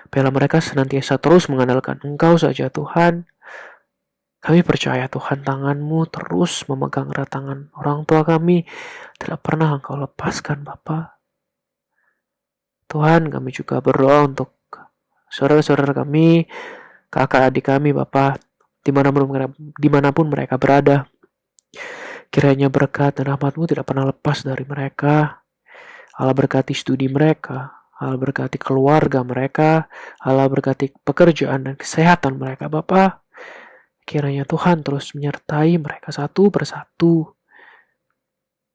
Biarlah mereka senantiasa terus mengandalkan Engkau saja Tuhan. Kami percaya Tuhan, tangan-Mu terus memegang erat tangan orang tua kami, tidak pernah Engkau lepaskan Bapa. Tuhan, kami juga berdoa untuk saudara-saudara kami, kakak adik kami Bapa, dimanapun mereka berada. Kiranya berkat dan rahmat-Mu tidak pernah lepas dari mereka. Allah berkati studi mereka, Allah berkati keluarga mereka, Allah berkati pekerjaan dan kesehatan mereka Bapa. Kiranya Tuhan terus menyertai mereka satu persatu.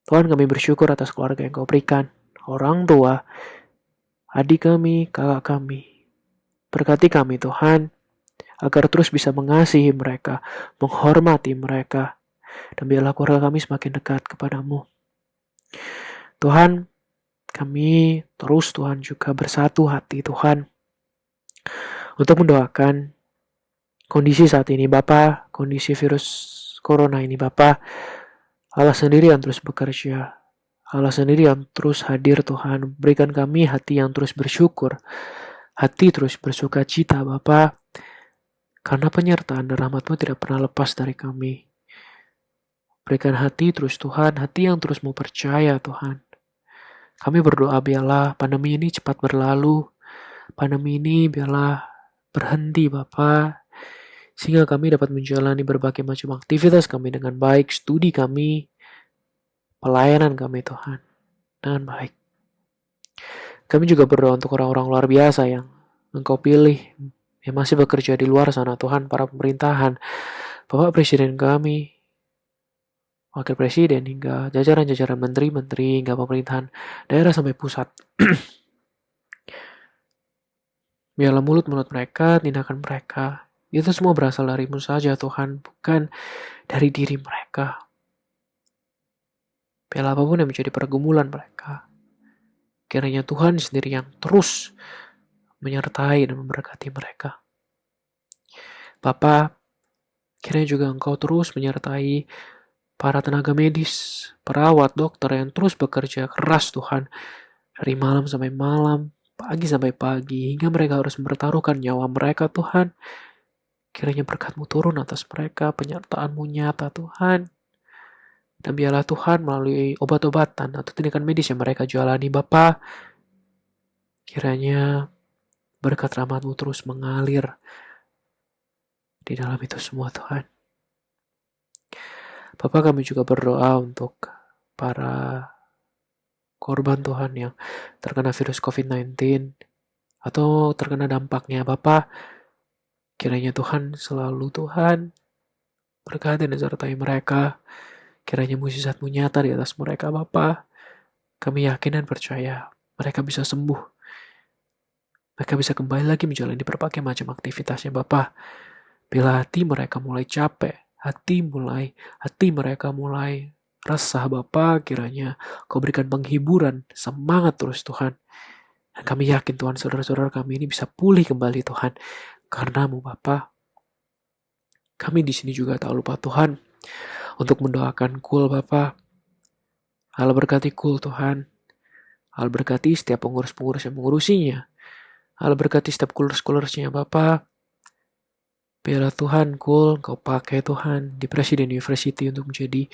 Tuhan, kami bersyukur atas keluarga yang Kau berikan, orang tua, adik kami, kakak kami. Berkati kami Tuhan, agar terus bisa mengasihi mereka, menghormati mereka, dan biarlah keluarga kami semakin dekat kepadamu. Tuhan, kami terus Tuhan juga bersatu hati Tuhan, untuk mendoakan kondisi saat ini Bapa, kondisi virus corona ini Bapa. Allah sendiri yang terus bekerja, Allah sendiri yang terus hadir Tuhan. Berikan kami hati yang terus bersyukur, hati terus bersuka cita Bapa, karena penyertaan dan rahmat-Mu tidak pernah lepas dari kami. Berikan hati terus Tuhan, hati yang terus mau percaya Tuhan. Kami berdoa biarlah pandemi ini cepat berlalu, pandemi ini biarlah berhenti Bapa, sehingga kami dapat menjalani berbagai macam aktivitas kami dengan baik, studi kami, pelayanan kami Tuhan, dengan baik. Kami juga berdoa untuk orang-orang luar biasa yang Engkau pilih, yang masih bekerja di luar sana Tuhan, para pemerintahan, Bapak Presiden kami, Wakil Presiden, hingga jajaran-jajaran menteri-menteri, hingga pemerintahan daerah sampai pusat. Biarlah mulut-mulut mereka, tindakan mereka, itu semua berasal dari-Mu saja Tuhan, bukan dari diri mereka. Biarlah apapun yang menjadi pergumulan mereka, kiranya Tuhan sendiri yang terus menyertai dan memberkati mereka. Bapa, kiranya juga Engkau terus menyertai para tenaga medis, perawat, dokter yang terus bekerja keras Tuhan, dari malam sampai malam, pagi sampai pagi, hingga mereka harus mempertaruhkan nyawa mereka Tuhan. Kiranya berkat-Mu turun atas mereka, penyertaan-Mu nyata Tuhan. Dan biarlah Tuhan melalui obat-obatan atau tindakan medis yang mereka jalani Bapa, kiranya berkat rahmat-Mu terus mengalir di dalam itu semua Tuhan. Bapak, kami juga berdoa untuk para korban Tuhan yang terkena virus COVID-19 atau terkena dampaknya. Bapak, kiranya Tuhan selalu Tuhan berkati dan sertai mereka. Kiranya mujizat-Mu nyata di atas mereka Bapa. Kami yakin dan percaya mereka bisa sembuh. Mereka bisa kembali lagi menjalani berbagai macam aktivitasnya Bapa. Bila hati mereka mulai capek, hati mereka mulai resah Bapa, kiranya Kau berikan penghiburan, semangat terus Tuhan. Dan kami yakin Tuhan, saudara-saudara kami ini bisa pulih kembali Tuhan. Karena-Mu Bapa. Kami di sini juga tak lupa Tuhan untuk mendoakan Kul Bapa. Allah berkati Kul Tuhan. Allah berkati setiap pengurus-pengurus yang mengurusinya. Allah berkati setiap kulers-kulersnya Bapa. Biarlah Tuhan Kul Kau pakai Tuhan di Presiden University untuk menjadi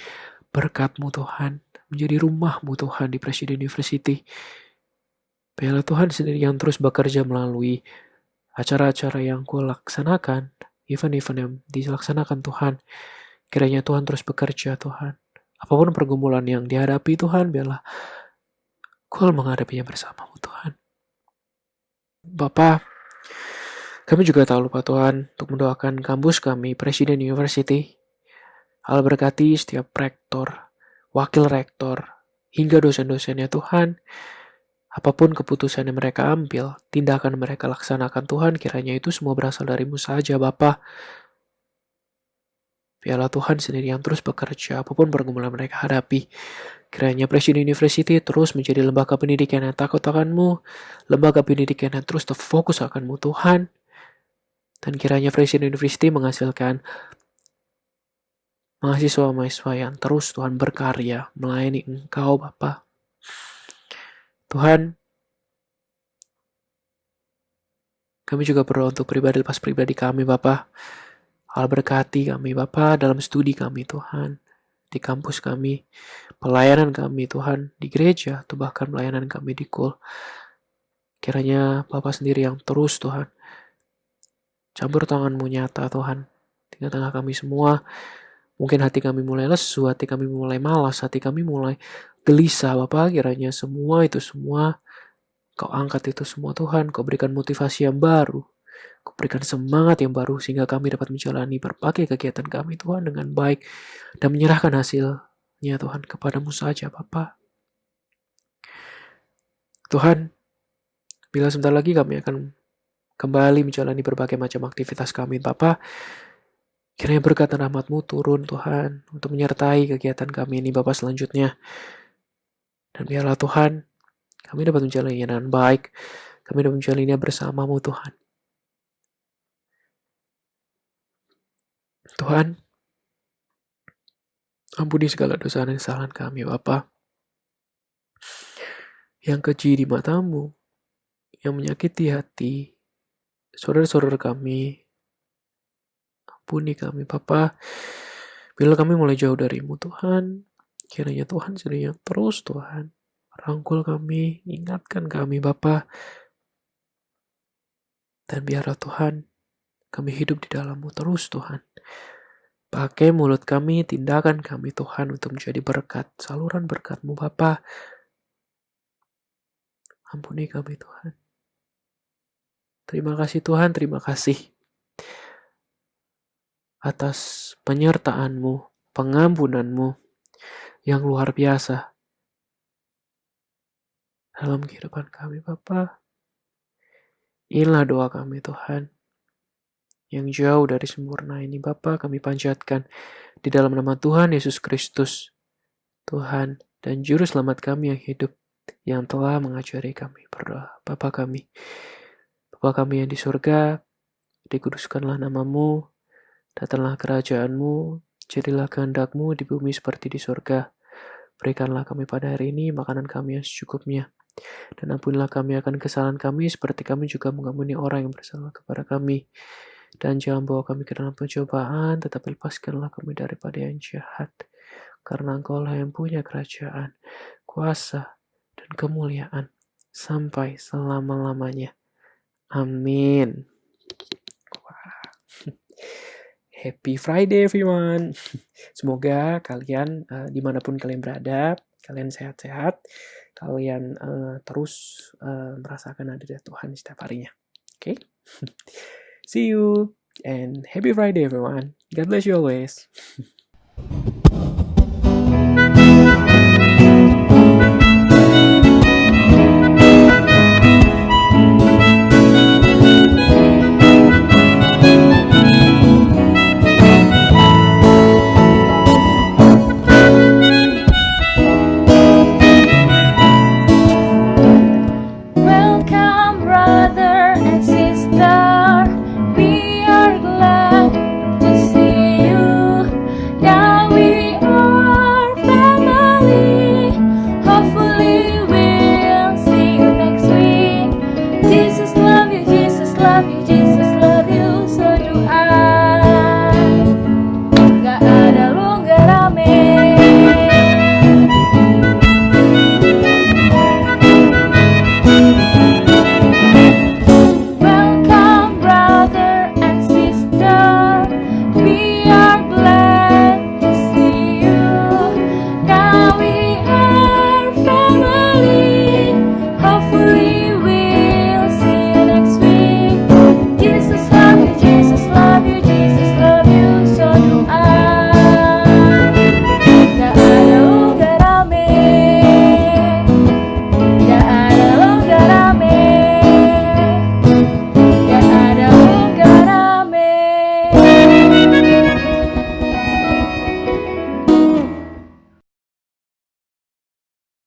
berkat-Mu Tuhan. Menjadi rumah-Mu Tuhan di Presiden University. Biarlah Tuhan sendiri yang terus bekerja melalui acara-acara yang Kul laksanakan. Event-event yang dilaksanakan Tuhan. Kiranya Tuhan terus bekerja Tuhan. Apapun pergumulan yang dihadapi Tuhan, biarlah Kul menghadapinya bersama-Mu Tuhan. Bapa, kami juga tak lupa Tuhan untuk mendoakan kampus kami, Presiden University. Allah berkati setiap rektor, wakil rektor, hingga dosen-dosennya Tuhan. Apapun keputusan yang mereka ambil, tindakan mereka laksanakan Tuhan, kiranya itu semua berasal dari-Mu saja Bapa. Biarlah Tuhan sendiri yang terus bekerja, apapun pergumulan mereka hadapi. Kiranya Presiden University terus menjadi lembaga pendidikan yang takut akan-Mu, lembaga pendidikan yang terus terfokus akan-Mu Tuhan. Dan kiranya Presiden University menghasilkan mahasiswa-mahasiswa yang terus Tuhan berkarya melayani Engkau Bapa. Tuhan, kami juga berdoa untuk pribadi lepas pribadi kami Bapa. Allah berkati kami Bapa dalam studi kami Tuhan, di kampus kami, pelayanan kami Tuhan, di gereja, atau bahkan pelayanan kami di Kul. Kiranya Bapa sendiri yang terus Tuhan, campur tangan-Mu nyata Tuhan, di tengah kami semua. Mungkin hati kami mulai lesu, hati kami mulai malas, hati kami mulai gelisah Bapa. Kiranya semua Kau angkat itu semua Tuhan, Kau berikan motivasi yang baru, Kau berikan semangat yang baru sehingga kami dapat menjalani berbagai kegiatan kami Tuhan dengan baik dan menyerahkan hasilnya Tuhan kepada-Mu saja Bapa. Tuhan, bila sebentar lagi kami akan kembali menjalani berbagai macam aktivitas kami Bapa, kiranya berkat dan rahmat-Mu turun Tuhan untuk menyertai kegiatan kami ini Bapa selanjutnya. Dan biarlah Tuhan, kami dapat menjalaninya dengan baik, kami dapat menjalaninya bersama-Mu Tuhan. Tuhan, ampuni segala dosa dan kesalahan kami Bapa, yang keji di mata-Mu, yang menyakiti hati saudara-saudara kami. Ampuni kami Bapa, bila kami mulai jauh dari-Mu Tuhan, kiranya Tuhan sendiri yang terus Tuhan rangkul kami, ingatkan kami Bapa, dan biarlah Tuhan kami hidup di dalam-Mu terus Tuhan. Pakai mulut kami, tindakan kami Tuhan untuk menjadi berkat, saluran berkat-Mu Bapa. Ampuni kami Tuhan. Terima kasih Tuhan, terima kasih atas penyertaan-Mu, pengampunan-Mu yang luar biasa dalam kehidupan kami Bapa. Inilah doa kami Tuhan, yang jauh dari sempurna ini Bapa, kami panjatkan di dalam nama Tuhan Yesus Kristus, Tuhan dan Juru Selamat kami yang hidup, yang telah mengajari kami berdoa. Bapa kami yang di surga, dikuduskanlah nama-Mu, datanglah kerajaan-Mu, jadilah kehendak-Mu di bumi seperti di surga. Berikanlah kami pada hari ini makanan kami yang secukupnya, dan ampunilah kami akan kesalahan kami seperti kami juga mengampuni orang yang bersalah kepada kami. Dan jangan bawa kami ke dalam pencobaan, tetapi lepaskanlah kami daripada yang jahat. karena Engkaulah yang punya kerajaan, kuasa, dan kemuliaan sampai selama-lamanya. Amin. Wah. Happy Friday everyone. Semoga kalian dimanapun kalian berada, kalian sehat-sehat, kalian terus merasakan hadirat Tuhan setiap harinya. Oke? See you and happy Friday everyone. God bless you always.